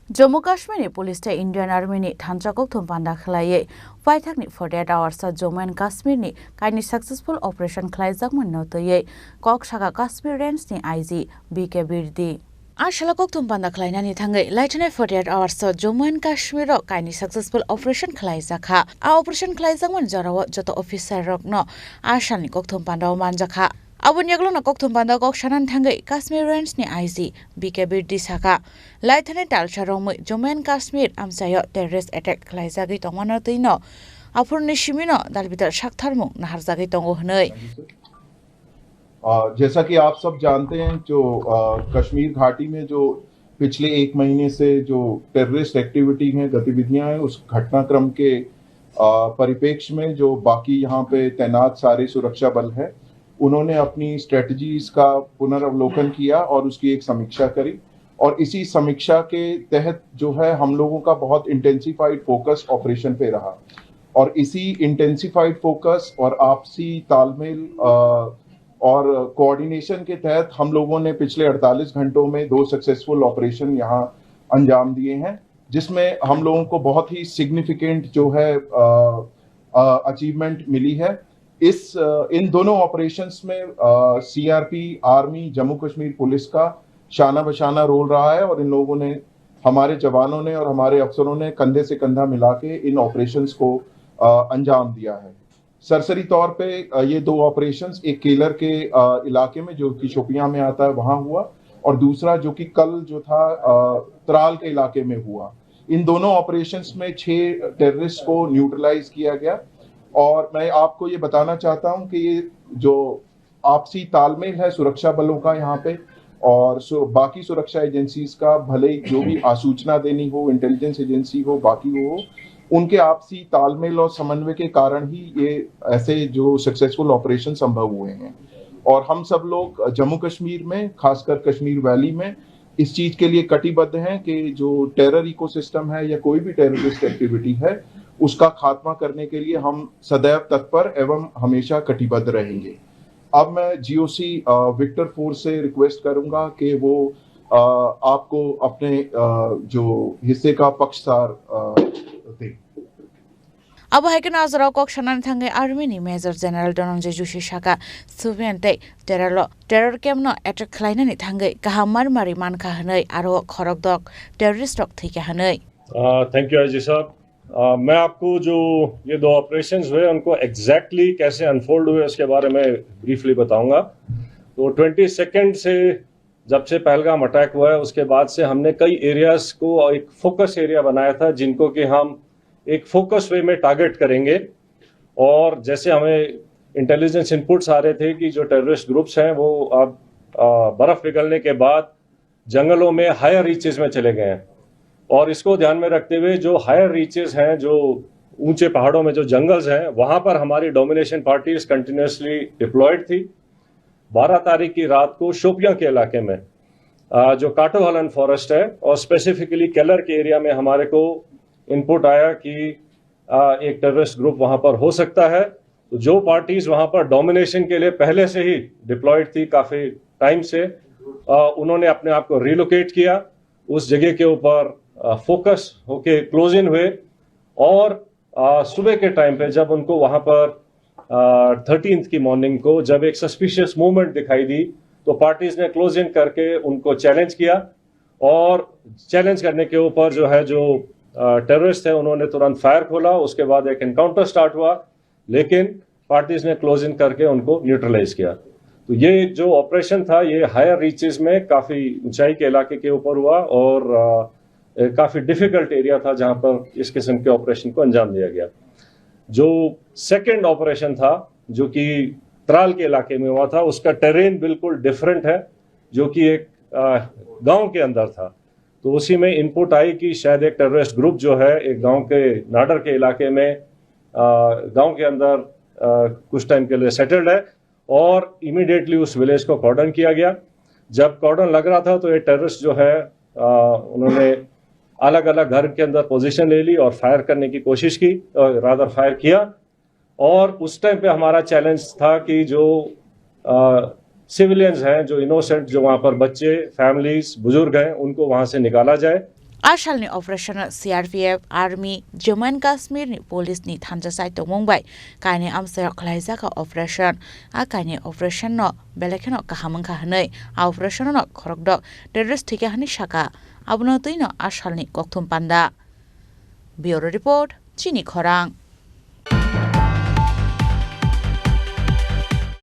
Jammu Kashmir Police te Indian Army ni thanjakok thumpanda khlaiye Paithak ni 48 hours sa Jammu and Kashmir ni kaini successful operation khlaijak manno toye Kok Shaka Kashmir Range ni IG BK Birdi Ashalakok thumpanda khlaina ni thangai laitane 48 hours sa Jammu and Kashmir ro kaini successful operation khlaijak a operation khlaijak man jarawa joto officer rok no ashani kok thumpanda manjakha Abun yaglo na kok thumpanda kok shanan thangai Kashmir Range ni IG BK Birdi saka laithane talcha rong Jammu and Kashmir amsayo terrorist attack khlaijagi tongmano tino apurni shimino dalbitar shaktharmu naharjagi tongo hnei जैसा कि आप सब जानते हैं जो कश्मीर घाटी में जो पिछले 1 महीने से जो टेररिस्ट एक्टिविटी हैं गतिविधियां हैं उस घटनाक्रम के परिप्रेक्ष्य में जो बाकी यहाँ पे तैनात सारे सुरक्षा बल हैं उन्होंने अपनी स्ट्रेटजीज का पुनर्वलोकन किया और उसकी एक समीक्षा करी और इसी समीक्षा के तहत जो है हम लोगों का बहुत इंटेंसिफाइड फोकस ऑपरेशन पे रहा और इसी इंटेंसिफाइड फोकस और आपसी तालमेल और कोऑर्डिनेशन के तहत हम लोगों ने पिछले 48 घंटों में 2 सक्सेसफुल ऑपरेशन यहाँ अंजाम दिए हैं जिसमें हम लोगों को बहुत ही सिग्निफिकेंट जो है अचीवमेंट मिली है इन दोनों ऑपरेशंस में CRP army Jammu Kashmir police का शाना बशाना रोल रहा है और इन लोगों ने हमारे जवानों ने और हमारे अफसरों ने कंधे से कंधा मिला के इन ऑपरेशंस को अंजाम दिया है सरसरी तौर पे ये 2 ऑपरेशंस एक केलर के इलाके में जो कि शोपियां में आता है वहां हुआ और दूसरा जो कि कल जो था त्राल के इलाके में हुआ इन दोनों ऑपरेशंस में 6 टेररिस्ट को न्यूट्रलाइज किया गया और मैं आपको ये बताना चाहता हूं कि ये जो आपसी तालमेल है सुरक्षा बलों का यहाँ पे और बाकी सुरक्षा एजेंसीज का भले जो भी आसूचना देनी हो इंटेलिजेंस एजेंसी हो बाकी हो उनके आपसी तालमेल और समन्वय के कारण ही ये ऐसे जो सक्सेसफुल ऑपरेशन संभव हुए हैं और हम सब लोग जम्मू कश्मीर में खासकर कश्मीर वैली में इस चीज के लिए कटिबद्ध हैं कि जो टेरर इकोसिस्टम है या कोई भी टेररिस्ट एक्टिविटी है उसका खात्मा करने के लिए हम सदैव तत्पर एवं हमेशा कटिबद्ध रहेंगे अब मैं जीओसी विक्टर फोर्स से रिक्वेस्ट करूंगा कि वो आपको अपने जो हिस्से का पक्षसार दें अब हाइकन आजराव कok shanan thangai army ni major general Dhananjay Joshi shaka subiante terror kemno attack khlaina ni thangai kahamar mari man kha hanai aro khorok dok terrorist rok thika hanai thank you Ajay साहब मैं आपको जो ये 2 ऑपरेशंस हुए उनको exactly कैसे unfold हुए उसके बारे में ब्रीफली बताऊंगा तो 22 से जब से पहलगाम अटैक हुआ है उसके बाद से हमने कई एरियाज को एक फोकस एरिया बनाया था जिनको कि हम एक फोकस वे में टारगेट करेंगे और जैसे हमें इंटेलिजेंस इनपुट्स आ रहे थे कि जो टेररिस्ट ग्रुप्स हैं वो अब बर्फ पिघलने के बाद जंगलों में हायर रीचेस में चले गए हैं और इसको ध्यान में रखते हुए जो हायर रीचेस हैं जो ऊंचे पहाड़ों में जो जंगल्स हैं वहां पर हमारी डोमिनेशन पार्टीज कंटिन्यूसली डिप्लॉयड थी 12 तारीख की रात को शोपियां के इलाके में जो काटोहलन फॉरेस्ट है और स्पेसिफिकली केलर के एरिया में हमारे को इनपुट आया कि एक टेररिस्ट ग्रुप वहां पर हो सकता है तो जो पार्टीज वहां पर डोमिनेशन के लिए पहले से ही डिप्लॉयड थी काफी टाइम से उन्होंने अपने आप को रिलोकेट किया उस जगह के ऊपर फोकस होके क्लोज इन हुए और सुबह के टाइम पे जब उनको वहां पर 13th की मॉर्निंग को जब एक सस्पिशियस मूवमेंट दिखाई दी तो पार्टीज ने क्लोज इन करके उनको चैलेंज किया और चैलेंज करने के ऊपर जो है जो टेररिस्ट है उन्होंने तुरंत फायर खोला उसके बाद एक एनकाउंटर स्टार्ट हुआ लेकिन पार्टीज ने क्लोज इन करके उनको न्यूट्रलाइज किया तो ये जो ऑपरेशन था ये हायर रीचेस में काफी ऊंचाई के इलाके के ऊपर हुआ और काफी डिफिकल्ट एरिया था जहां पर इस किस्म के ऑपरेशन को अंजाम दिया गया जो सेकेंड ऑपरेशन था जो कि त्राल के इलाके में हुआ था उसका टेरेन बिल्कुल डिफरेंट है जो कि एक गांव के अंदर था तो उसी में इनपुट आई कि शायद एक टेररिस्ट ग्रुप जो है एक गांव के नाडर के इलाके में गांव के अंदर कुछ टाइम के लिए सेटल्ड है और इमीडिएटली उस विलेज को कॉर्डन किया गया जब कॉर्डन लग रहा था तो ये टेररिस्ट जो है उन्होंने अलग अलग घर के अंदर पोजीशन ले ली और फायर करने की कोशिश की रादर फायर किया और उस टाइम पे हमारा चैलेंज था कि जो सिविलियंस हैं जो इनोसेंट जो वहां पर बच्चे फैमिलीज बुजुर्ग हैं उनको वहां से निकाला जाए आसालनि operation CRPF army Jammu and काश्मीरनि पुलिसनि थानजासाय तंमंबाय कायनि आमसायाव खलायजाका अपारेशन आ कायनि अपारेशन न बेलेखेनो काहामंखा हनै आ अपारेशन न खरकदक टेररिस्ट थिके हनि शाखा आबनो तैनो आसालनि गक्थुम पान्दा ब्यूरो रिपोर्ट चिनी खरां।